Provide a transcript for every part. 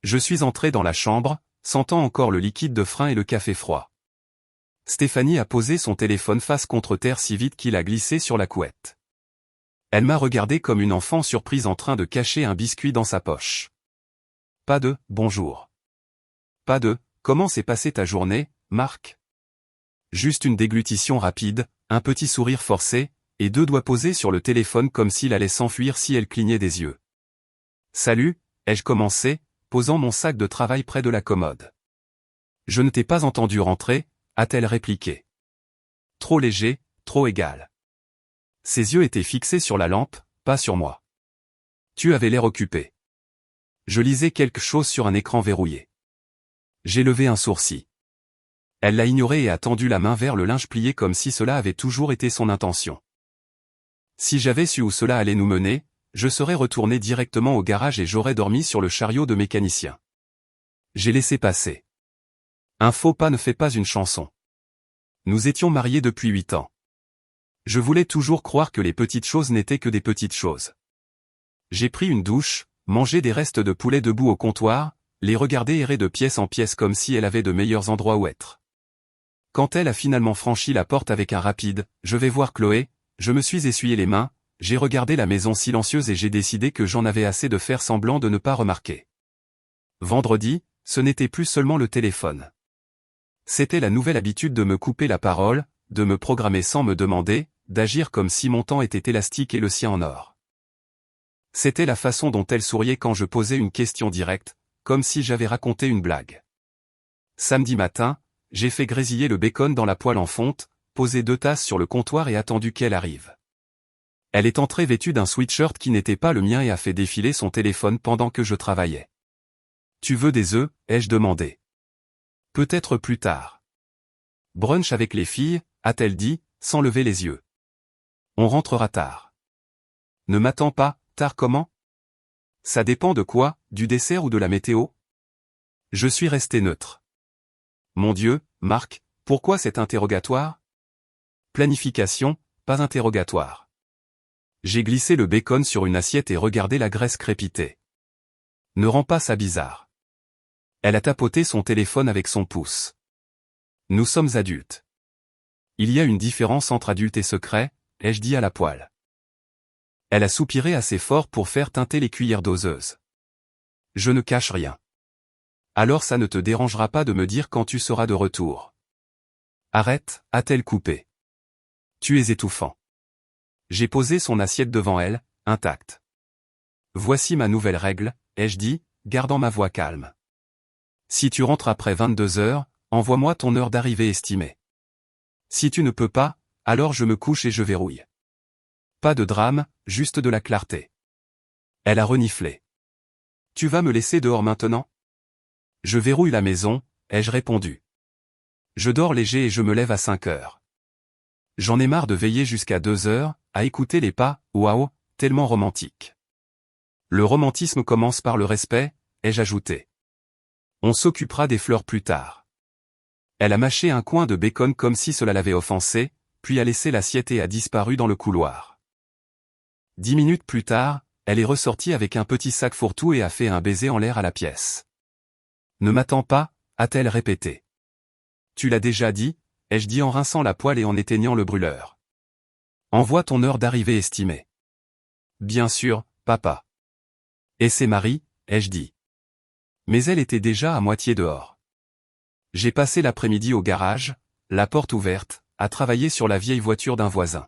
Je suis entré dans la chambre, sentant encore le liquide de frein et le café froid. Stéphanie a posé son téléphone face contre terre si vite qu'il a glissé sur la couette. Elle m'a regardé comme une enfant surprise en train de cacher un biscuit dans sa poche. Pas de « bonjour ». Pas de « comment s'est passée ta journée, Marc ?» Juste une déglutition rapide, un petit sourire forcé, et deux doigts posés sur le téléphone comme s'il allait s'enfuir si elle clignait des yeux. « Salut », ai-je commencé, posant mon sac de travail près de la commode. « Je ne t'ai pas entendu rentrer », a-t-elle répliqué. Trop léger, trop égal. Ses yeux étaient fixés sur la lampe, pas sur moi. Tu avais l'air occupé. Je lisais quelque chose sur un écran verrouillé. J'ai levé un sourcil. Elle l'a ignoré et a tendu la main vers le linge plié comme si cela avait toujours été son intention. Si j'avais su où cela allait nous mener, je serais retourné directement au garage et j'aurais dormi sur le chariot de mécanicien. J'ai laissé passer. Un faux pas ne fait pas une chanson. Nous étions mariés depuis 8 ans. Je voulais toujours croire que les petites choses n'étaient que des petites choses. J'ai pris une douche, mangé des restes de poulet debout au comptoir, les regardé errer de pièce en pièce comme si elle avait de meilleurs endroits où être. Quand elle a finalement franchi la porte avec un rapide « Je vais voir Chloé », je me suis essuyé les mains, j'ai regardé la maison silencieuse et j'ai décidé que j'en avais assez de faire semblant de ne pas remarquer. Vendredi, ce n'était plus seulement le téléphone. C'était la nouvelle habitude de me couper la parole, de me programmer sans me demander, d'agir comme si mon temps était élastique et le sien en or. C'était la façon dont elle souriait quand je posais une question directe, comme si j'avais raconté une blague. Samedi matin, j'ai fait grésiller le bacon dans la poêle en fonte, posé 2 tasses sur le comptoir et attendu qu'elle arrive. Elle est entrée vêtue d'un sweatshirt qui n'était pas le mien et a fait défiler son téléphone pendant que je travaillais. « Tu veux des œufs ?» ai-je demandé. « Peut-être plus tard. »« Brunch avec les filles ?» a-t-elle dit, sans lever les yeux. « On rentrera tard. »« Ne m'attends pas, tard comment ? » ?»« Ça dépend de quoi, du dessert ou de la météo ?» Je suis resté neutre. « Mon Dieu, Marc, pourquoi cet interrogatoire ? » Planification, pas interrogatoire. J'ai glissé le bacon sur une assiette et regardé la graisse crépiter. Ne rends pas ça bizarre. Elle a tapoté son téléphone avec son pouce. Nous sommes adultes. Il y a une différence entre adulte et secret, ai-je dit à la poêle. Elle a soupiré assez fort pour faire teinter les cuillères doseuses. Je ne cache rien. Alors ça ne te dérangera pas de me dire quand tu seras de retour. Arrête, a-t-elle coupé. Tu es étouffant. J'ai posé son assiette devant elle, intacte. Voici ma nouvelle règle, ai-je dit, gardant ma voix calme. Si tu rentres après 22 heures, envoie-moi ton heure d'arrivée estimée. Si tu ne peux pas, alors je me couche et je verrouille. Pas de drame, juste de la clarté. Elle a reniflé. Tu vas me laisser dehors maintenant ? Je verrouille la maison, ai-je répondu. Je dors léger et je me lève à 5 heures. J'en ai marre de veiller jusqu'à 2 heures, à écouter les pas, waouh, tellement romantique. Le romantisme commence par le respect, ai-je ajouté. On s'occupera des fleurs plus tard. Elle a mâché un coin de bacon comme si cela l'avait offensé, puis a laissé l'assiette et a disparu dans le couloir. 10 minutes plus tard, elle est ressortie avec un petit sac fourre-tout et a fait un baiser en l'air à la pièce. Ne m'attends pas, a-t-elle répété. Tu l'as déjà dit, ai-je dit en rinçant la poêle et en éteignant le brûleur. Envoie ton heure d'arrivée estimée. Bien sûr, papa. Et c'est Marie, ai-je dit. Mais elle était déjà à moitié dehors. J'ai passé l'après-midi au garage, la porte ouverte, à travailler sur la vieille voiture d'un voisin.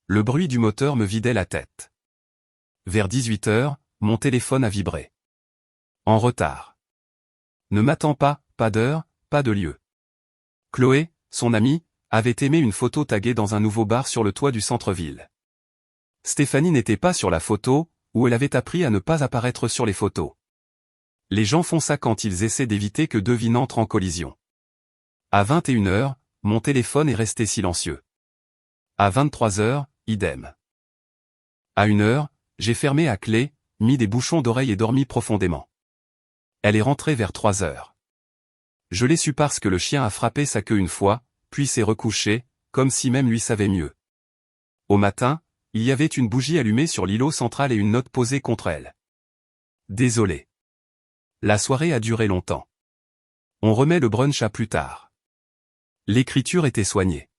Le bruit du moteur me vidait la tête. Vers 18 heures, mon téléphone a vibré. En retard. Ne m'attends pas, pas d'heure, pas de lieu. Chloé, son amie, avait aimé une photo taguée dans un nouveau bar sur le toit du centre-ville. Stéphanie n'était pas sur la photo, où elle avait appris à ne pas apparaître sur les photos. Les gens font ça quand ils essaient d'éviter que deux vies n'entrent en collision. À 21 heures, mon téléphone est resté silencieux. À 23 heures, idem. À 1 heure, j'ai fermé à clé, mis des bouchons d'oreille et dormi profondément. Elle est rentrée vers 3 heures. Je l'ai su parce que le chien a frappé sa queue une fois, puis s'est recouché, comme si même lui savait mieux. Au matin, il y avait une bougie allumée sur l'îlot central et une note posée contre elle. Désolé. La soirée a duré longtemps. On remet le brunch à plus tard. L'écriture était soignée.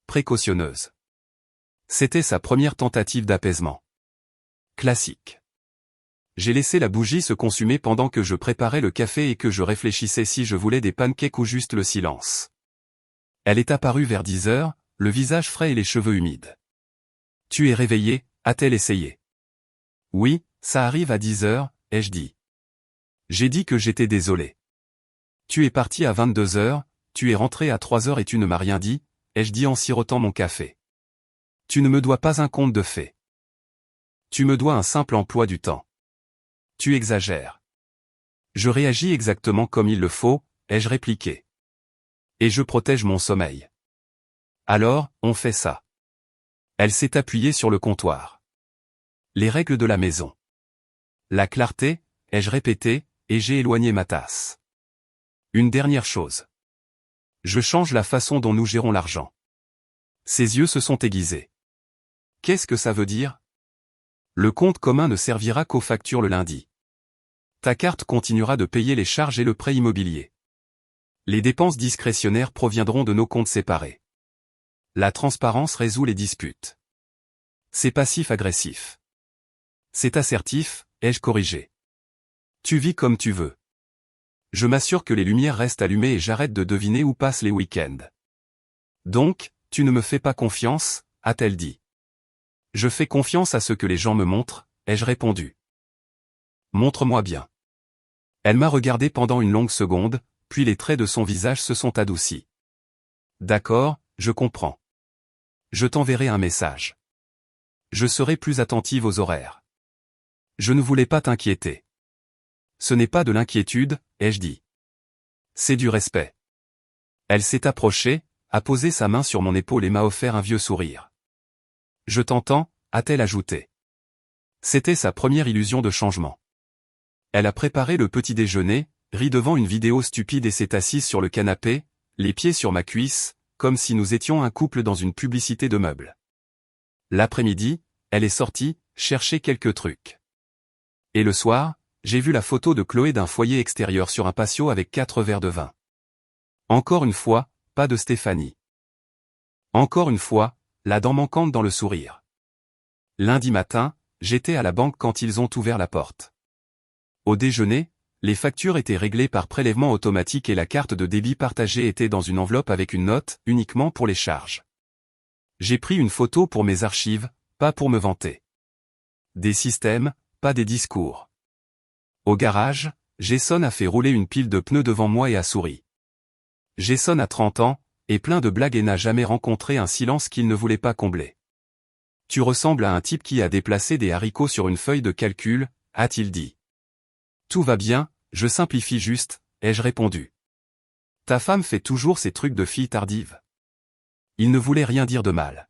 Précautionneuse. C'était sa première tentative d'apaisement. Classique. J'ai laissé la bougie se consumer pendant que je préparais le café et que je réfléchissais si je voulais des pancakes ou juste le silence. Elle est apparue vers 10 heures, le visage frais et les cheveux humides. « Tu es réveillé ?» a-t-elle essayé. « Oui, ça arrive à 10 heures, ai-je dit. J'ai dit que j'étais désolé. Tu es parti à 22 heures, tu es rentré à 3 heures et tu ne m'as rien dit, ai-je dit en sirotant mon café. Tu ne me dois pas un conte de fées. Tu me dois un simple emploi du temps. Tu exagères. Je réagis exactement comme il le faut, ai-je répliqué. Et je protège mon sommeil. Alors, on fait ça. Elle s'est appuyée sur le comptoir. Les règles de la maison. La clarté, ai-je répété, et j'ai éloigné ma tasse. Une dernière chose. Je change la façon dont nous gérons l'argent. Ses yeux se sont aiguisés. Qu'est-ce que ça veut dire? Le compte commun ne servira qu'aux factures le lundi. Ta carte continuera de payer les charges et le prêt immobilier. Les dépenses discrétionnaires proviendront de nos comptes séparés. La transparence résout les disputes. C'est passif-agressif. C'est assertif, ai-je corrigé. Tu vis comme tu veux. Je m'assure que les lumières restent allumées et j'arrête de deviner où passent les week-ends. Donc, tu ne me fais pas confiance, a-t-elle dit. Je fais confiance à ce que les gens me montrent, ai-je répondu. Montre-moi bien. Elle m'a regardé pendant une longue seconde, puis les traits de son visage se sont adoucis. D'accord, je comprends. Je t'enverrai un message. Je serai plus attentive aux horaires. Je ne voulais pas t'inquiéter. Ce n'est pas de l'inquiétude, ai-je dit. C'est du respect. Elle s'est approchée, a posé sa main sur mon épaule et m'a offert un vieux sourire. Je t'entends, a-t-elle ajouté. C'était sa première illusion de changement. Elle a préparé le petit déjeuner, rit devant une vidéo stupide et s'est assise sur le canapé, les pieds sur ma cuisse, comme si nous étions un couple dans une publicité de meubles. L'après-midi, elle est sortie, chercher quelques trucs. Et le soir, j'ai vu la photo de Chloé d'un foyer extérieur sur un patio avec 4 verres de vin. Encore une fois, pas de Stéphanie. Encore une fois, la dent manquante dans le sourire. Lundi matin, j'étais à la banque quand ils ont ouvert la porte. Au déjeuner, les factures étaient réglées par prélèvement automatique et la carte de débit partagée était dans une enveloppe avec une note, uniquement pour les charges. J'ai pris une photo pour mes archives, pas pour me vanter. Des systèmes, pas des discours. Au garage, Jason a fait rouler une pile de pneus devant moi et a souri. Jason a 30 ans, et plein de blagues et n'a jamais rencontré un silence qu'il ne voulait pas combler. Tu ressembles à un type qui a déplacé des haricots sur une feuille de calcul, a-t-il dit. Tout va bien, je simplifie juste, ai-je répondu. Ta femme fait toujours ces trucs de fille tardive. Il ne voulait rien dire de mal.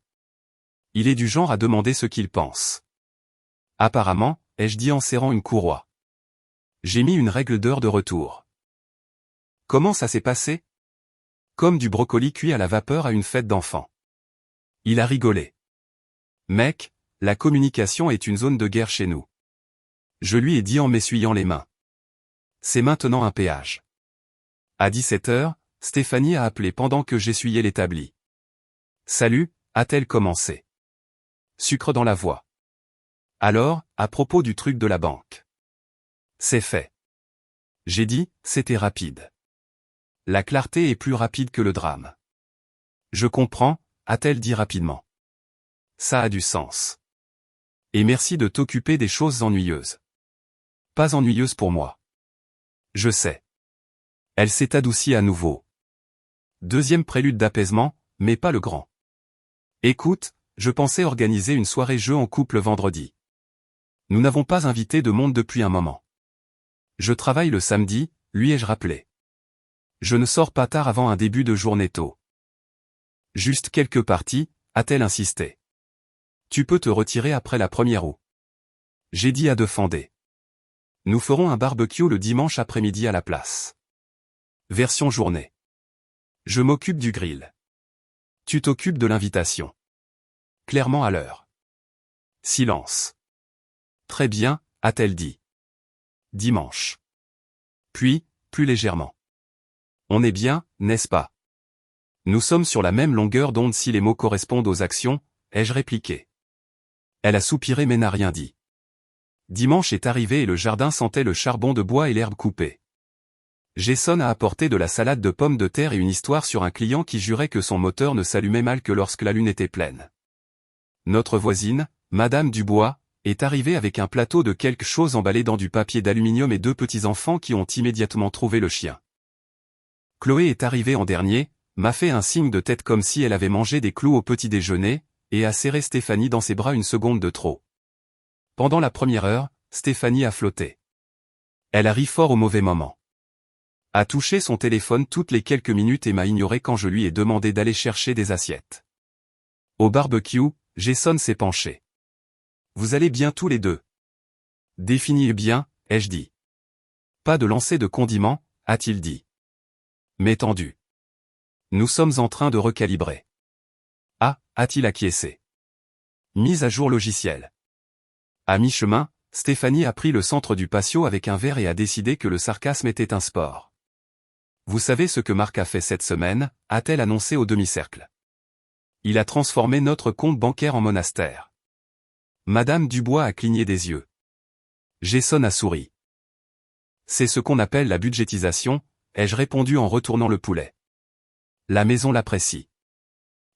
Il est du genre à demander ce qu'il pense. Apparemment, ai-je dit en serrant une courroie. J'ai mis une règle d'heure de retour. Comment ça s'est passé? Comme du brocoli cuit à la vapeur à une fête d'enfants. Il a rigolé. Mec, la communication est une zone de guerre chez nous. Je lui ai dit en m'essuyant les mains. C'est maintenant un péage. À 17 heures, Stéphanie a appelé pendant que j'essuyais l'établi. Salut, a-t-elle commencé. Sucre dans la voix. Alors, à propos du truc de la banque. C'est fait. J'ai dit, c'était rapide. La clarté est plus rapide que le drame. Je comprends, a-t-elle dit rapidement. Ça a du sens. Et merci de t'occuper des choses ennuyeuses. Pas ennuyeuses pour moi. Je sais. Elle s'est adoucie à nouveau. Deuxième prélude d'apaisement, mais pas le grand. Écoute, je pensais organiser une soirée jeu en couple vendredi. Nous n'avons pas invité de monde depuis un moment. Je travaille le samedi, lui ai-je rappelé. Je ne sors pas tard avant un début de journée tôt. Juste quelques parties, a-t-elle insisté. Tu peux te retirer après la première roue. J'ai dit à de Fandé. Nous ferons un barbecue le dimanche après-midi à la place. Version journée. Je m'occupe du grill. Tu t'occupes de l'invitation. Clairement à l'heure. Silence. Très bien, a-t-elle dit. Dimanche. Puis, plus légèrement. On est bien, n'est-ce pas? Nous sommes sur la même longueur d'onde si les mots correspondent aux actions, ai-je répliqué. Elle a soupiré mais n'a rien dit. Dimanche est arrivé et le jardin sentait le charbon de bois et l'herbe coupée. Jason a apporté de la salade de pommes de terre et une histoire sur un client qui jurait que son moteur ne s'allumait mal que lorsque la lune était pleine. Notre voisine, Madame Dubois, est arrivée avec un plateau de quelque chose emballé dans du papier d'aluminium et deux petits-enfants qui ont immédiatement trouvé le chien. Chloé est arrivée en dernier, m'a fait un signe de tête comme si elle avait mangé des clous au petit déjeuner, et a serré Stéphanie dans ses bras une seconde de trop. Pendant la première heure, Stéphanie a flotté. Elle a ri fort au mauvais moment. A touché son téléphone toutes les quelques minutes et m'a ignoré quand je lui ai demandé d'aller chercher des assiettes. Au barbecue, Jason s'est penché. Vous allez bien tous les deux? Définis bien, ai-je dit. Pas de lancer de condiments, a-t-il dit. Mais tendu. Nous sommes en train de recalibrer. Ah, a-t-il acquiescé. Mise à jour logiciel. À mi-chemin, Stéphanie a pris le centre du patio avec un verre et a décidé que le sarcasme était un sport. Vous savez ce que Marc a fait cette semaine, a-t-elle annoncé au demi-cercle. Il a transformé notre compte bancaire en monastère. Madame Dubois a cligné des yeux. Jason a souri. C'est ce qu'on appelle la budgétisation, ai-je répondu en retournant le poulet. La maison l'apprécie.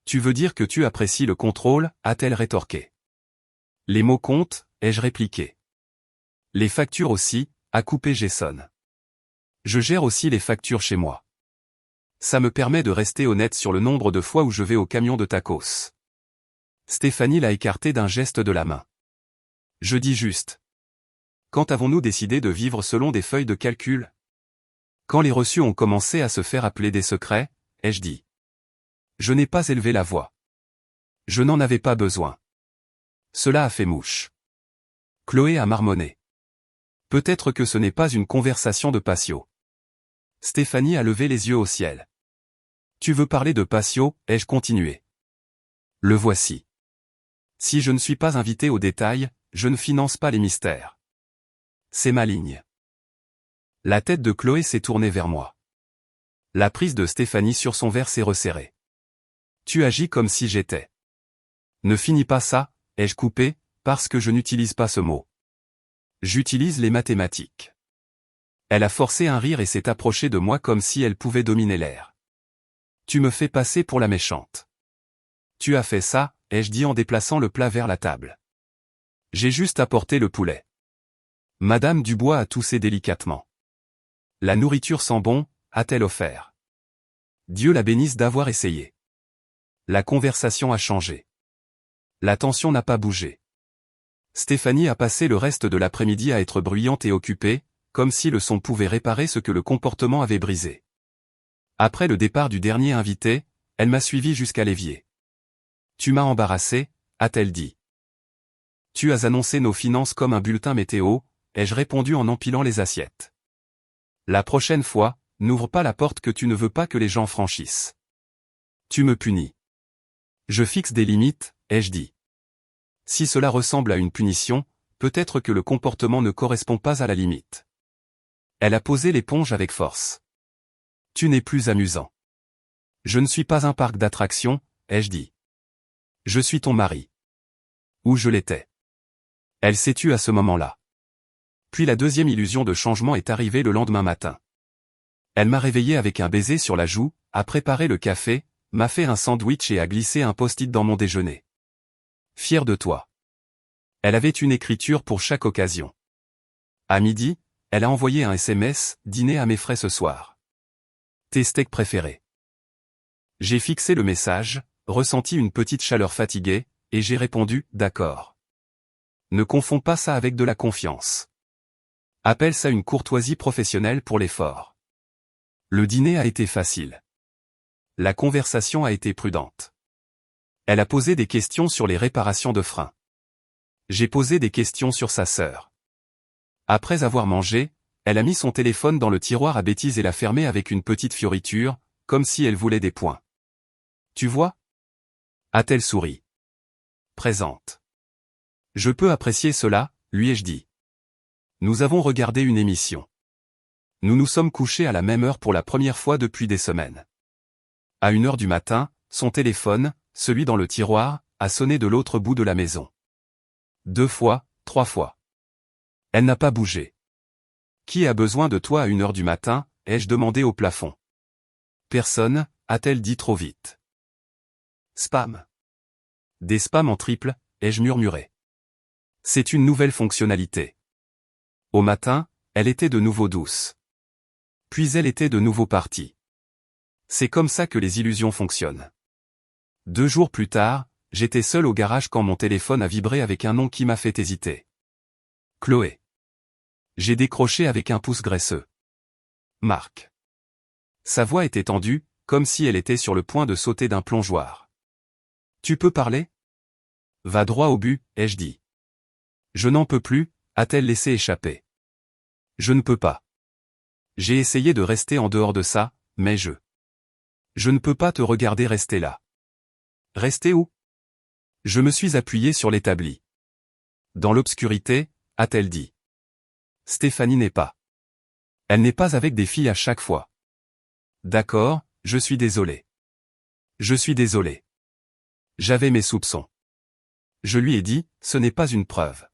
Tu veux dire que tu apprécies le contrôle, a-t-elle rétorqué. Les mots comptent, ai-je répliqué. Les factures aussi, a coupé Jason. Je gère aussi les factures chez moi. Ça me permet de rester honnête sur le nombre de fois où je vais au camion de tacos. Stéphanie l'a écarté d'un geste de la main. Je dis juste. Quand avons-nous décidé de vivre selon des feuilles de calcul? Quand les reçus ont commencé à se faire appeler des secrets, ai-je dit. Je n'ai pas élevé la voix. Je n'en avais pas besoin. Cela a fait mouche. Chloé a marmonné. Peut-être que ce n'est pas une conversation de patio. Stéphanie a levé les yeux au ciel. Tu veux parler de patio, ai-je continué. Le voici. Si je ne suis pas invité aux détails, je ne finance pas les mystères. C'est ma ligne. La tête de Chloé s'est tournée vers moi. La prise de Stéphanie sur son verre s'est resserrée. Tu agis comme si j'étais. Ne finis pas ça, ai-je coupé, parce que je n'utilise pas ce mot. J'utilise les mathématiques. Elle a forcé un rire et s'est approchée de moi comme si elle pouvait dominer l'air. Tu me fais passer pour la méchante. Tu as fait ça, ai-je dit en déplaçant le plat vers la table. J'ai juste apporté le poulet. Madame Dubois a toussé délicatement. La nourriture sent bon, a-t-elle offert. Dieu la bénisse d'avoir essayé. La conversation a changé. La tension n'a pas bougé. Stéphanie a passé le reste de l'après-midi à être bruyante et occupée, comme si le son pouvait réparer ce que le comportement avait brisé. Après le départ du dernier invité, elle m'a suivi jusqu'à l'évier. Tu m'as embarrassé, a-t-elle dit. Tu as annoncé nos finances comme un bulletin météo, ai-je répondu en empilant les assiettes. La prochaine fois, n'ouvre pas la porte que tu ne veux pas que les gens franchissent. Tu me punis. Je fixe des limites, ai-je dit. Si cela ressemble à une punition, peut-être que le comportement ne correspond pas à la limite. Elle a posé l'éponge avec force. Tu n'es plus amusant. Je ne suis pas un parc d'attractions, ai-je dit. Je suis ton mari. Ou je l'étais. Elle s'est tue à ce moment-là. Puis la deuxième illusion de changement est arrivée le lendemain matin. Elle m'a réveillé avec un baiser sur la joue, a préparé le café, m'a fait un sandwich et a glissé un post-it dans mon déjeuner. Fière de toi. Elle avait une écriture pour chaque occasion. À midi, elle a envoyé un SMS, dîner à mes frais ce soir. Tes steaks préférés. J'ai fixé le message, ressenti une petite chaleur fatiguée, et j'ai répondu, d'accord. Ne confonds pas ça avec de la confiance. Appelle ça une courtoisie professionnelle pour l'effort. Le dîner a été facile. La conversation a été prudente. Elle a posé des questions sur les réparations de freins. J'ai posé des questions sur sa sœur. Après avoir mangé, elle a mis son téléphone dans le tiroir à bêtises et l'a fermé avec une petite fioriture, comme si elle voulait des points. Tu vois? A-t-elle souri. Présente. Je peux apprécier cela, lui ai-je dit. Nous avons regardé une émission. Nous nous sommes couchés à la même heure pour la première fois depuis des semaines. À 1h du matin, son téléphone, celui dans le tiroir, a sonné de l'autre bout de la maison. 2 fois, 3 fois. Elle n'a pas bougé. Qui a besoin de toi à 1h du matin, ai-je demandé au plafond. Personne, a-t-elle dit trop vite. Spam. Des spams en triple, ai-je murmuré. C'est une nouvelle fonctionnalité. Au matin, elle était de nouveau douce. Puis elle était de nouveau partie. C'est comme ça que les illusions fonctionnent. 2 jours plus tard, j'étais seul au garage quand mon téléphone a vibré avec un nom qui m'a fait hésiter. Chloé. J'ai décroché avec un pouce graisseux. Marc. Sa voix était tendue, comme si elle était sur le point de sauter d'un plongeoir. Tu peux parler? Va droit au but, ai-je dit. Je n'en peux plus, a-t-elle laissé échapper. Je ne peux pas. J'ai essayé de rester en dehors de ça, mais je ne peux pas te regarder rester là. Rester où? Je me suis appuyé sur l'établi. Dans l'obscurité, a-t-elle dit. Stéphanie n'est pas. Elle n'est pas avec des filles à chaque fois. D'accord, je suis désolé. Je suis désolé. J'avais mes soupçons. Je lui ai dit, ce n'est pas une preuve.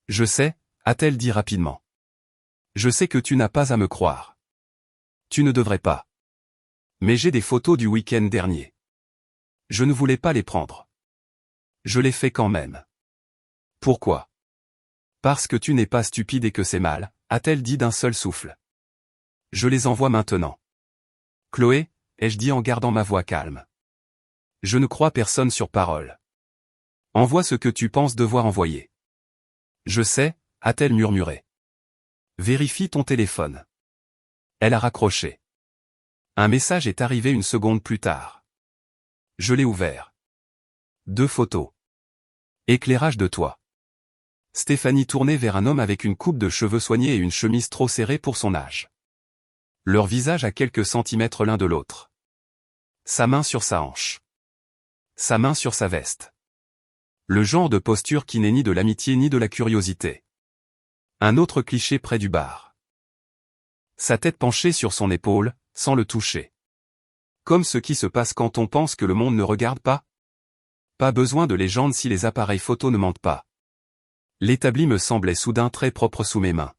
Je sais, a-t-elle dit rapidement. Je sais que tu n'as pas à me croire. Tu ne devrais pas. Mais j'ai des photos du week-end dernier. Je ne voulais pas les prendre. Je les fais quand même. Pourquoi? Parce que tu n'es pas stupide et que c'est mal, a-t-elle dit d'un seul souffle. Je les envoie maintenant. Chloé, ai-je dit en gardant ma voix calme. Je ne crois personne sur parole. Envoie ce que tu penses devoir envoyer. Je sais, a-t-elle murmuré. Vérifie ton téléphone. Elle a raccroché. Un message est arrivé une seconde plus tard. Je l'ai ouvert. 2 photos. Éclairage de toit. Stéphanie tournée vers un homme avec une coupe de cheveux soignée et une chemise trop serrée pour son âge. Leur visage à quelques centimètres l'un de l'autre. Sa main sur sa hanche. Sa main sur sa veste. Le genre de posture qui n'est ni de l'amitié ni de la curiosité. Un autre cliché près du bar. Sa tête penchée sur son épaule, sans le toucher. Comme ce qui se passe quand on pense que le monde ne regarde pas. Pas besoin de légende si les appareils photo ne mentent pas. L'établi me semblait soudain très propre sous mes mains.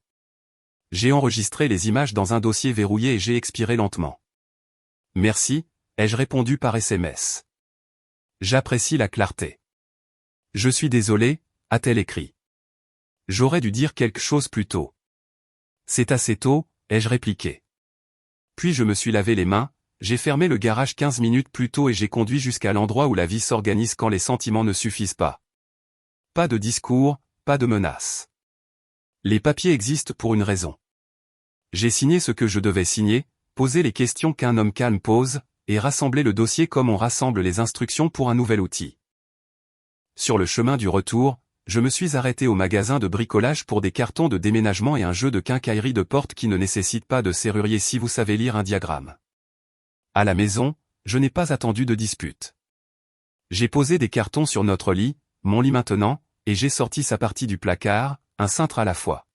J'ai enregistré les images dans un dossier verrouillé et j'ai expiré lentement. Merci, ai-je répondu par SMS. J'apprécie la clarté. Je suis désolé, a-t-elle écrit. J'aurais dû dire quelque chose plus tôt. C'est assez tôt, ai-je répliqué. Puis je me suis lavé les mains, j'ai fermé le garage 15 minutes plus tôt et j'ai conduit jusqu'à l'endroit où la vie s'organise quand les sentiments ne suffisent pas. Pas de discours, pas de menaces. Les papiers existent pour une raison. J'ai signé ce que je devais signer, posé les questions qu'un homme calme pose, et rassemblé le dossier comme on rassemble les instructions pour un nouvel outil. Sur le chemin du retour, je me suis arrêté au magasin de bricolage pour des cartons de déménagement et un jeu de quincaillerie de porte qui ne nécessite pas de serrurier si vous savez lire un diagramme. À la maison, je n'ai pas attendu de dispute. J'ai posé des cartons sur notre lit, mon lit maintenant, et j'ai sorti sa partie du placard, un cintre à la fois.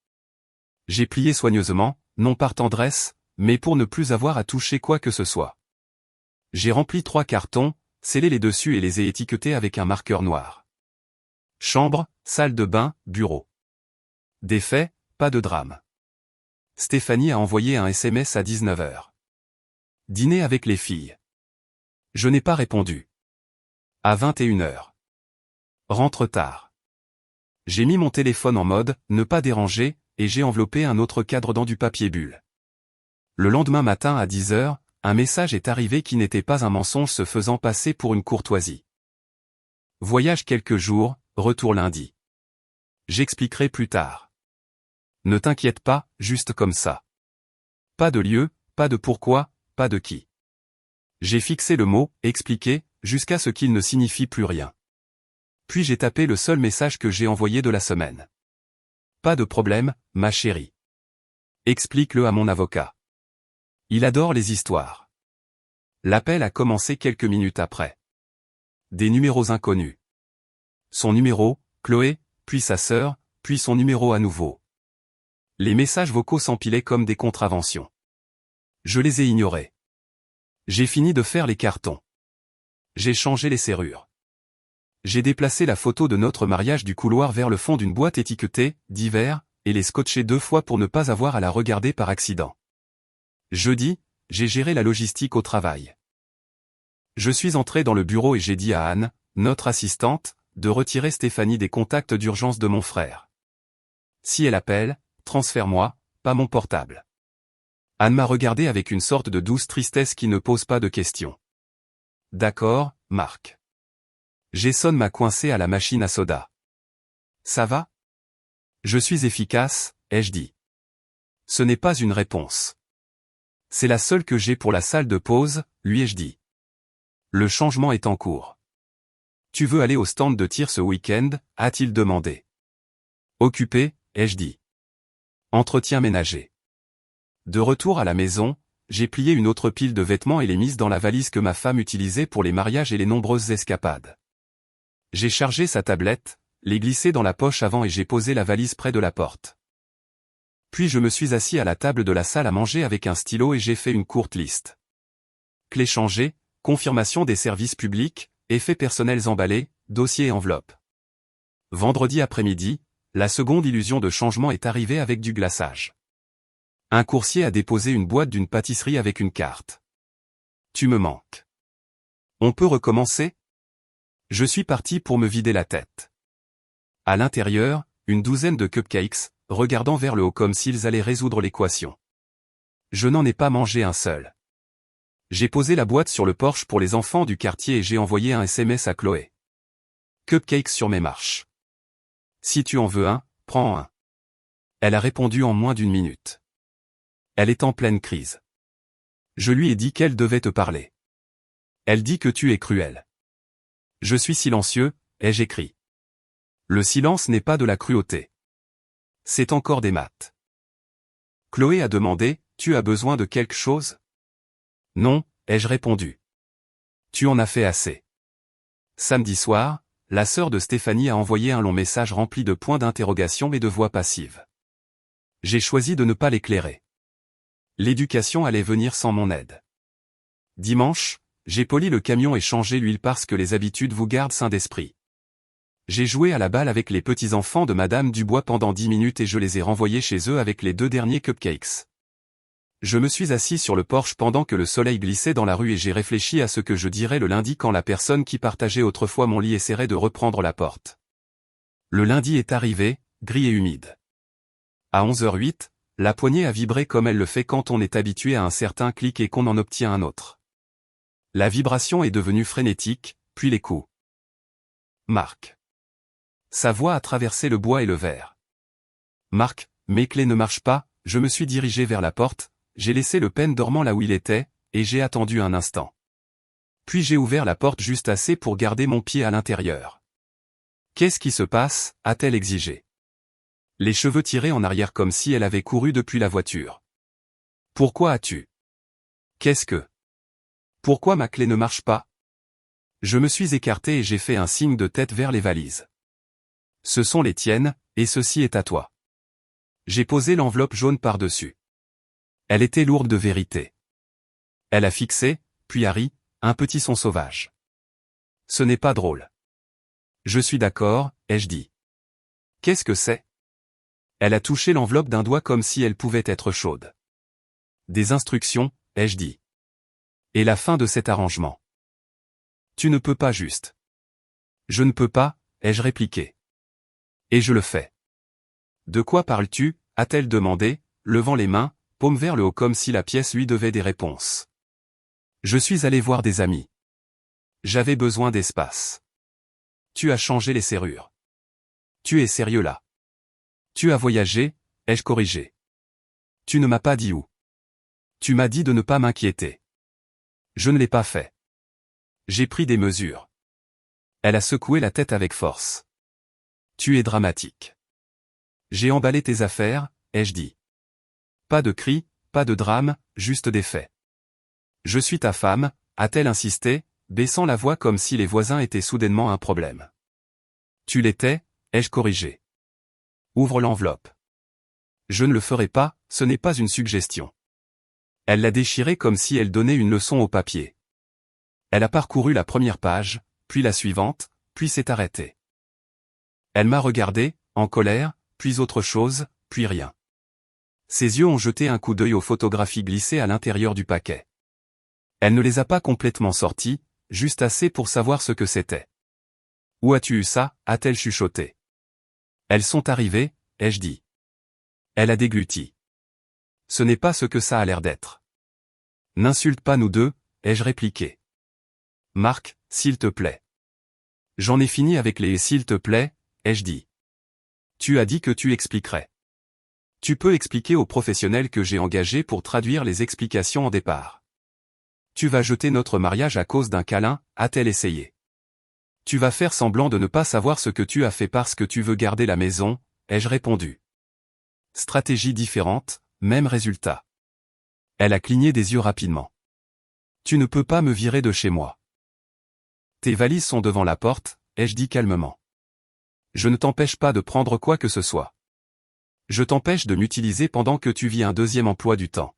J'ai plié soigneusement, non par tendresse, mais pour ne plus avoir à toucher quoi que ce soit. J'ai rempli 3 cartons, scellé les dessus et les ai étiquetés avec un marqueur noir. Chambre, salle de bain, bureau. Des faits, pas de drame. Stéphanie a envoyé un SMS à 19h. Dîner avec les filles. Je n'ai pas répondu. À 21h. Rentre tard. J'ai mis mon téléphone en mode « ne pas déranger » et j'ai enveloppé un autre cadre dans du papier bulle. Le lendemain matin à 10h, un message est arrivé qui n'était pas un mensonge se faisant passer pour une courtoisie. Voyage quelques jours, retour lundi. J'expliquerai plus tard. Ne t'inquiète pas, juste comme ça. Pas de lieu, pas de pourquoi, pas de qui. J'ai fixé le mot « expliquer » jusqu'à ce qu'il ne signifie plus rien. Puis j'ai tapé le seul message que j'ai envoyé de la semaine. Pas de problème, ma chérie. Explique-le à mon avocat. Il adore les histoires. L'appel a commencé quelques minutes après. Des numéros inconnus. Son numéro, Chloé, puis sa sœur, puis son numéro à nouveau. Les messages vocaux s'empilaient comme des contraventions. Je les ai ignorés. J'ai fini de faire les cartons. J'ai changé les serrures. J'ai déplacé la photo de notre mariage du couloir vers le fond d'une boîte étiquetée « Divers » et les scotché 2 fois pour ne pas avoir à la regarder par accident. Jeudi, j'ai géré la logistique au travail. Je suis entré dans le bureau et j'ai dit à Anne, notre assistante, de retirer Stéphanie des contacts d'urgence de mon frère. Si elle appelle, transfère-moi, pas mon portable. Anne m'a regardé avec une sorte de douce tristesse qui ne pose pas de questions. D'accord, Marc. Jason m'a coincé à la machine à soda. Ça va? Je suis efficace, ai-je dit. Ce n'est pas une réponse. C'est la seule que j'ai pour la salle de pause, lui ai-je dit. Le changement est en cours. Tu veux aller au stand de tir ce week-end, a-t-il demandé. Occupé, ai-je dit. Entretien ménager. De retour à la maison, j'ai plié une autre pile de vêtements et les mis dans la valise que ma femme utilisait pour les mariages et les nombreuses escapades. J'ai chargé sa tablette, l'ai glissée dans la poche avant et j'ai posé la valise près de la porte. Puis je me suis assis à la table de la salle à manger avec un stylo et j'ai fait une courte liste. Clés changées, confirmation des services publics, effets personnels emballés, dossier et enveloppe. Vendredi après-midi, la seconde illusion de changement est arrivée avec du glaçage. Un coursier a déposé une boîte d'une pâtisserie avec une carte. Tu me manques. On peut recommencer? Je suis parti pour me vider la tête. À l'intérieur, une douzaine de cupcakes, regardant vers le haut comme s'ils allaient résoudre l'équation. Je n'en ai pas mangé un seul. J'ai posé la boîte sur le porche pour les enfants du quartier et j'ai envoyé un SMS à Chloé. Cupcakes sur mes marches. Si tu en veux un, prends un. Elle a répondu en moins d'une minute. Elle est en pleine crise. Je lui ai dit qu'elle devait te parler. Elle dit que tu es cruel. Je suis silencieux, ai-je écrit. Le silence n'est pas de la cruauté. C'est encore des maths. Chloé a demandé, tu as besoin de quelque chose? Non, ai-je répondu. Tu en as fait assez. Samedi soir, la sœur de Stéphanie a envoyé un long message rempli de points d'interrogation et de voix passives. J'ai choisi de ne pas l'éclairer. L'éducation allait venir sans mon aide. Dimanche, j'ai poli le camion et changé l'huile parce que les habitudes vous gardent sain d'esprit. J'ai joué à la balle avec les petits-enfants de Madame Dubois pendant 10 minutes et je les ai renvoyés chez eux avec les 2 derniers cupcakes. Je me suis assis sur le porche pendant que le soleil glissait dans la rue et j'ai réfléchi à ce que je dirais le lundi quand la personne qui partageait autrefois mon lit essaierait de reprendre la porte. Le lundi est arrivé, gris et humide. À 11h08, la poignée a vibré comme elle le fait quand on est habitué à un certain clic et qu'on en obtient un autre. La vibration est devenue frénétique, puis les coups. Marc. Sa voix a traversé le bois et le verre. Marc, mes clés ne marchent pas, je me suis dirigé vers la porte, j'ai laissé le pêne dormant là où il était, et j'ai attendu un instant. Puis j'ai ouvert la porte juste assez pour garder mon pied à l'intérieur. Qu'est-ce qui se passe, a-t-elle exigé. Les cheveux tirés en arrière comme si elle avait couru depuis la voiture. Pourquoi as-tu? Qu'est-ce que? Pourquoi ma clé ne marche pas? Je me suis écarté et j'ai fait un signe de tête vers les valises. Ce sont les tiennes, et ceci est à toi. J'ai posé l'enveloppe jaune par-dessus. Elle était lourde de vérité. Elle a fixé, puis a ri, un petit son sauvage. Ce n'est pas drôle. Je suis d'accord, ai-je dit. Qu'est-ce que c'est? Elle a touché l'enveloppe d'un doigt comme si elle pouvait être chaude. Des instructions, ai-je dit. Et la fin de cet arrangement. Tu ne peux pas juste. Je ne peux pas, ai-je répliqué. Et je le fais. De quoi parles-tu, a-t-elle demandé, levant les mains, paume vers le haut comme si la pièce lui devait des réponses. Je suis allé voir des amis. J'avais besoin d'espace. Tu as changé les serrures. Tu es sérieux là. Tu as voyagé, ai-je corrigé. Tu ne m'as pas dit où. Tu m'as dit de ne pas m'inquiéter. Je ne l'ai pas fait. J'ai pris des mesures. Elle a secoué la tête avec force. Tu es dramatique. J'ai emballé tes affaires, ai-je dit. Pas de cris, pas de drame, juste des faits. Je suis ta femme, a-t-elle insisté, baissant la voix comme si les voisins étaient soudainement un problème. Tu l'étais, ai-je corrigé. Ouvre l'enveloppe. Je ne le ferai pas, ce n'est pas une suggestion. Elle l'a déchiré comme si elle donnait une leçon au papier. Elle a parcouru la première page, puis la suivante, puis s'est arrêtée. Elle m'a regardé, en colère, puis autre chose, puis rien. Ses yeux ont jeté un coup d'œil aux photographies glissées à l'intérieur du paquet. Elle ne les a pas complètement sorties, juste assez pour savoir ce que c'était. « Où as-tu eu ça » a-t-elle chuchoté. « Elles sont arrivées » ai-je dit. Elle a dégluti. « Ce n'est pas ce que ça a l'air d'être. »« N'insulte pas nous deux » ai-je répliqué. « Marc, s'il te plaît. »« J'en ai fini avec les « s'il te plaît » ai-je dit. « Tu as dit que tu expliquerais. Tu peux expliquer aux professionnels que j'ai engagés pour traduire les explications en départ. Tu vas jeter notre mariage à cause d'un câlin » a-t-elle essayé. Tu vas faire semblant de ne pas savoir ce que tu as fait parce que tu veux garder la maison, ai-je répondu. Stratégie différente, même résultat. Elle a cligné des yeux rapidement. Tu ne peux pas me virer de chez moi. Tes valises sont devant la porte, ai-je dit calmement. Je ne t'empêche pas de prendre quoi que ce soit. Je t'empêche de m'utiliser pendant que tu vis un deuxième emploi du temps.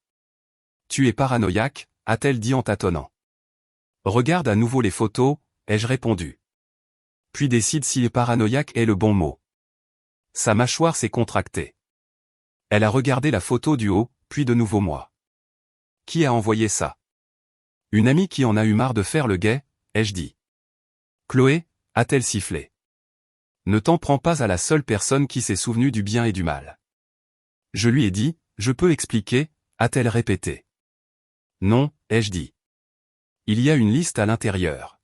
Tu es paranoïaque, a-t-elle dit en tâtonnant. Regarde à nouveau les photos, ai-je répondu. Puis décide si paranoïaque est le bon mot. Sa mâchoire s'est contractée. Elle a regardé la photo du haut, puis de nouveau moi. Qui a envoyé ça? Une amie qui en a eu marre de faire le guet, ai-je dit. Chloé, a-t-elle sifflé. Ne t'en prends pas à la seule personne qui s'est souvenue du bien et du mal. Je lui ai dit, je peux expliquer, a-t-elle répété. Non, ai-je dit. Il y a une liste à l'intérieur.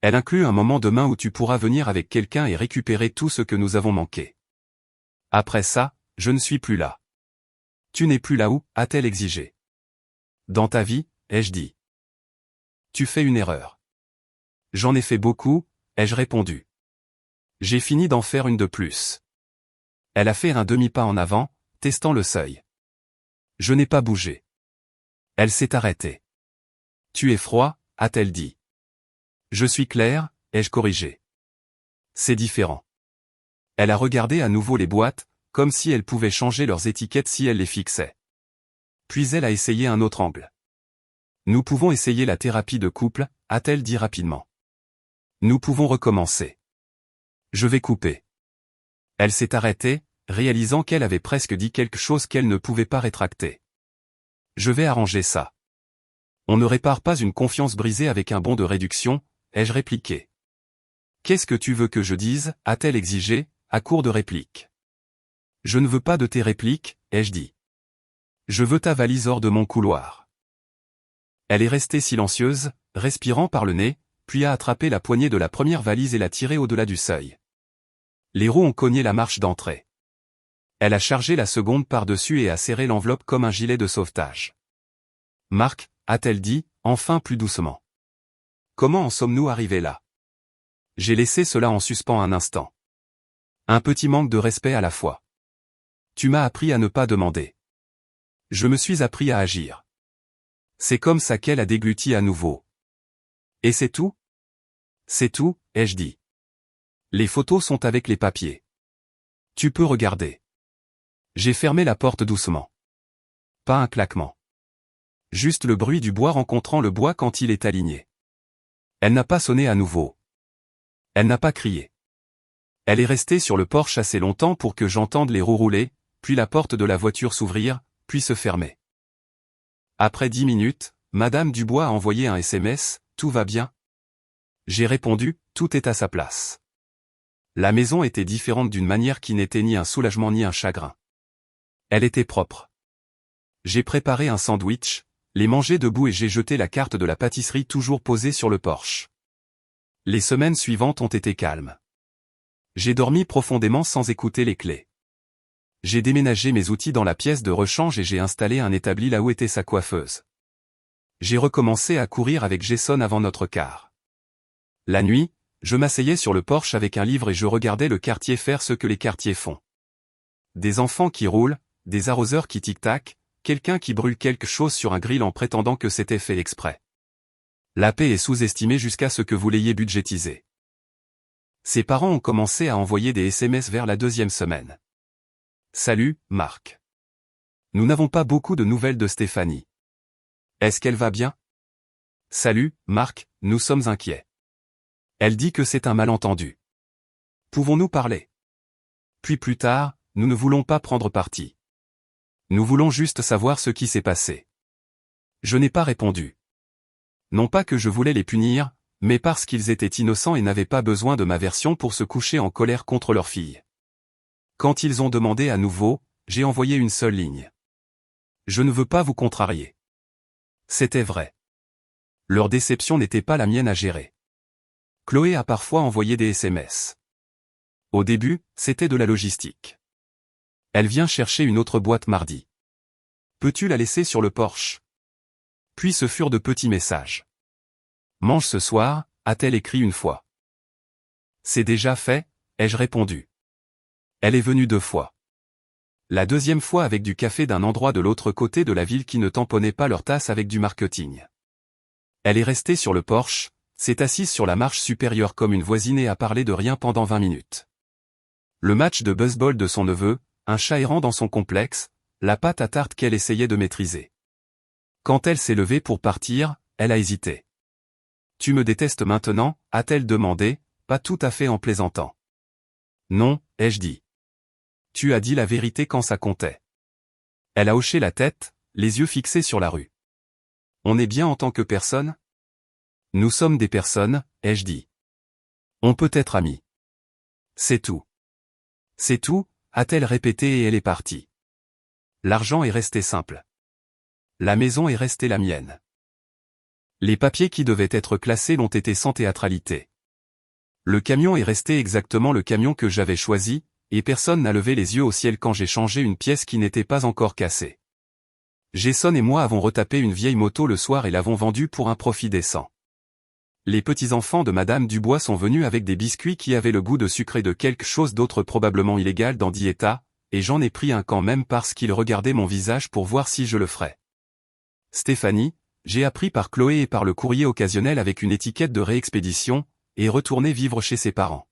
Elle inclut un moment demain où tu pourras venir avec quelqu'un et récupérer tout ce que nous avons manqué. Après ça, je ne suis plus là. Tu n'es plus là où, a-t-elle exigé. Dans ta vie, ai-je dit. Tu fais une erreur. J'en ai fait beaucoup, ai-je répondu. J'ai fini d'en faire une de plus. Elle a fait un demi-pas en avant, testant le seuil. Je n'ai pas bougé. Elle s'est arrêtée. Tu es froid, a-t-elle dit. Je suis clair, ai-je corrigé. C'est différent. Elle a regardé à nouveau les boîtes, comme si elles pouvaient changer leurs étiquettes si elle les fixait. Puis elle a essayé un autre angle. Nous pouvons essayer la thérapie de couple, a-t-elle dit rapidement. Nous pouvons recommencer. Je vais couper. Elle s'est arrêtée, réalisant qu'elle avait presque dit quelque chose qu'elle ne pouvait pas rétracter. Je vais arranger ça. On ne répare pas une confiance brisée avec un bon de réduction, ai-je répliqué. Qu'est-ce que tu veux que je dise, a-t-elle exigé, à court de répliques. Je ne veux pas de tes répliques, ai-je dit. Je veux ta valise hors de mon couloir. Elle est restée silencieuse, respirant par le nez, puis a attrapé la poignée de la première valise et l'a tirée au-delà du seuil. Les roues ont cogné la marche d'entrée. Elle a chargé la seconde par-dessus et a serré l'enveloppe comme un gilet de sauvetage. Marc, a-t-elle dit, enfin plus doucement. Comment en sommes-nous arrivés là? J'ai laissé cela en suspens un instant. Un petit manque de respect à la fois. Tu m'as appris à ne pas demander. Je me suis appris à agir. C'est comme ça qu'elle a dégluti à nouveau. Et c'est tout? C'est tout, ai-je dit. Les photos sont avec les papiers. Tu peux regarder. J'ai fermé la porte doucement. Pas un claquement. Juste le bruit du bois rencontrant le bois quand il est aligné. Elle n'a pas sonné à nouveau. Elle n'a pas crié. Elle est restée sur le porche assez longtemps pour que j'entende les roues rouler, puis la porte de la voiture s'ouvrir, puis se fermer. Après 10 minutes, Madame Dubois a envoyé un SMS, « Tout va bien ?» J'ai répondu, « Tout est à sa place. » La maison était différente d'une manière qui n'était ni un soulagement ni un chagrin. Elle était propre. J'ai préparé un sandwich, l'ai mangé debout et j'ai jeté la carte de la pâtisserie toujours posée sur le porche. Les semaines suivantes ont été calmes. J'ai dormi profondément sans écouter les clés. J'ai déménagé mes outils dans la pièce de rechange et j'ai installé un établi là où était sa coiffeuse. J'ai recommencé à courir avec Jason avant notre quart. La nuit, je m'asseyais sur le porche avec un livre et je regardais le quartier faire ce que les quartiers font. Des enfants qui roulent, des arroseurs qui tic-tac, quelqu'un qui brûle quelque chose sur un grill en prétendant que c'était fait exprès. La paix est sous-estimée jusqu'à ce que vous l'ayez budgétisée. Ses parents ont commencé à envoyer des SMS vers la 2e semaine. Salut, Marc. Nous n'avons pas beaucoup de nouvelles de Stéphanie. Est-ce qu'elle va bien? Salut, Marc, nous sommes inquiets. Elle dit que c'est un malentendu. Pouvons-nous parler? Puis plus tard, nous ne voulons pas prendre parti. Nous voulons juste savoir ce qui s'est passé. Je n'ai pas répondu. Non pas que je voulais les punir, mais parce qu'ils étaient innocents et n'avaient pas besoin de ma version pour se coucher en colère contre leur fille. Quand ils ont demandé à nouveau, j'ai envoyé une seule ligne. Je ne veux pas vous contrarier. C'était vrai. Leur déception n'était pas la mienne à gérer. Chloé a parfois envoyé des SMS. Au début, c'était de la logistique. Elle vient chercher une autre boîte mardi. Peux-tu la laisser sur le porche? Puis ce furent de petits messages. Mange ce soir, a-t-elle écrit une fois. C'est déjà fait, ai-je répondu. Elle est venue 2 fois. La deuxième fois avec du café d'un endroit de l'autre côté de la ville qui ne tamponnait pas leur tasse avec du marketing. Elle est restée sur le porche, s'est assise sur la marche supérieure comme une voisine et a parlé de rien pendant 20 minutes. Le match de baseball de son neveu, un chat errant dans son complexe, la pâte à tarte qu'elle essayait de maîtriser. Quand elle s'est levée pour partir, elle a hésité. Tu me détestes maintenant, a-t-elle demandé, pas tout à fait en plaisantant. Non, ai-je dit. Tu as dit la vérité quand ça comptait. Elle a hoché la tête, les yeux fixés sur la rue. On est bien en tant que personne? Nous sommes des personnes, ai-je dit. On peut être amis. C'est tout. C'est tout, a-t-elle répété et elle est partie. L'argent est resté simple. La maison est restée la mienne. Les papiers qui devaient être classés l'ont été sans théâtralité. Le camion est resté exactement le camion que j'avais choisi, et personne n'a levé les yeux au ciel quand j'ai changé une pièce qui n'était pas encore cassée. Jason et moi avons retapé une vieille moto le soir et l'avons vendue pour un profit décent. Les petits-enfants de Madame Dubois sont venus avec des biscuits qui avaient le goût de sucre et de quelque chose d'autre probablement illégal dans Dieta, et j'en ai pris un quand même parce qu'ils regardaient mon visage pour voir si je le ferais. Stéphanie, j'ai appris par Chloé et par le courrier occasionnel avec une étiquette de réexpédition, et retourné vivre chez ses parents.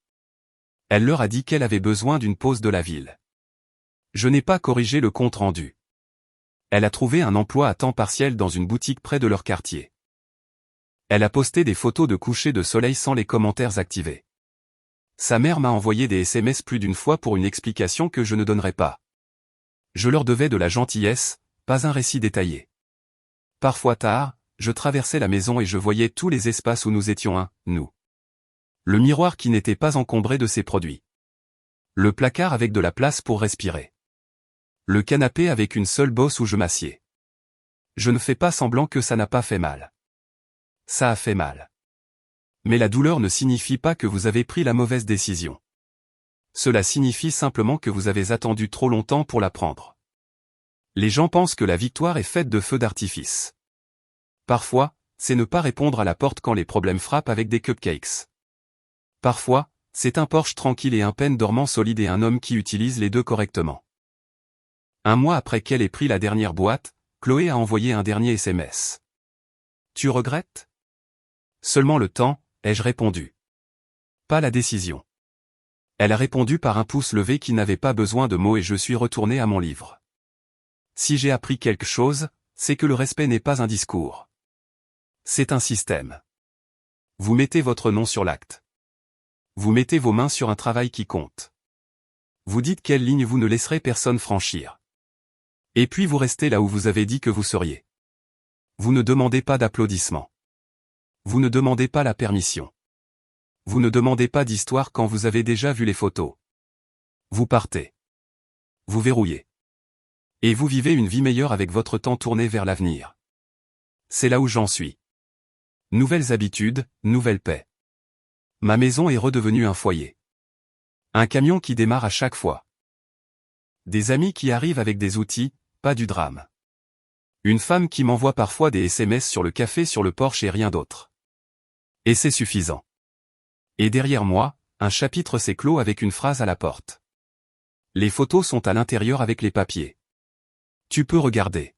Elle leur a dit qu'elle avait besoin d'une pause de la ville. Je n'ai pas corrigé le compte rendu. Elle a trouvé un emploi à temps partiel dans une boutique près de leur quartier. Elle a posté des photos de coucher de soleil sans les commentaires activés. Sa mère m'a envoyé des SMS plus d'une fois pour une explication que je ne donnerai pas. Je leur devais de la gentillesse, pas un récit détaillé. Parfois tard, je traversais la maison et je voyais tous les espaces où nous étions nous. Le miroir qui n'était pas encombré de ses produits. Le placard avec de la place pour respirer. Le canapé avec une seule bosse où je m'assieds. Je ne fais pas semblant que ça n'a pas fait mal. Ça a fait mal. Mais la douleur ne signifie pas que vous avez pris la mauvaise décision. Cela signifie simplement que vous avez attendu trop longtemps pour la prendre. Les gens pensent que la victoire est faite de feux d'artifice. Parfois, c'est ne pas répondre à la porte quand les problèmes frappent avec des cupcakes. Parfois, c'est un Porsche tranquille et un peine dormant solide et un homme qui utilise les deux correctement. 1 mois après qu'elle ait pris la dernière boîte, Chloé a envoyé un dernier SMS. Tu regrettes? Seulement le temps, ai-je répondu. Pas la décision. Elle a répondu par un pouce levé qui n'avait pas besoin de mots et je suis retourné à mon livre. Si j'ai appris quelque chose, c'est que le respect n'est pas un discours. C'est un système. Vous mettez votre nom sur l'acte. Vous mettez vos mains sur un travail qui compte. Vous dites quelle ligne vous ne laisserez personne franchir. Et puis vous restez là où vous avez dit que vous seriez. Vous ne demandez pas d'applaudissements. Vous ne demandez pas la permission. Vous ne demandez pas d'histoire quand vous avez déjà vu les photos. Vous partez. Vous verrouillez. Et vous vivez une vie meilleure avec votre temps tourné vers l'avenir. C'est là où j'en suis. Nouvelles habitudes, nouvelle paix. Ma maison est redevenue un foyer. Un camion qui démarre à chaque fois. Des amis qui arrivent avec des outils, pas du drame. Une femme qui m'envoie parfois des SMS sur le café sur le porche et rien d'autre. Et c'est suffisant. Et derrière moi, un chapitre s'est clos avec une phrase à la porte. Les photos sont à l'intérieur avec les papiers. Tu peux regarder.